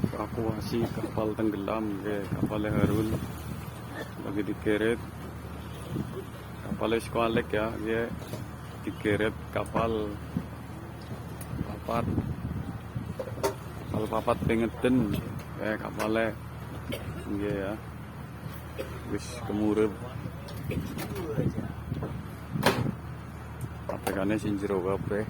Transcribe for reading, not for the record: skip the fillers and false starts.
evakuasi kapal tenggelam ke kapalnya Harun lagi dikeret kapalnya Squalek ya, dia dikeret kapal papat pengeten kapalnya ya wis kemurep apekane sing jero kabeh.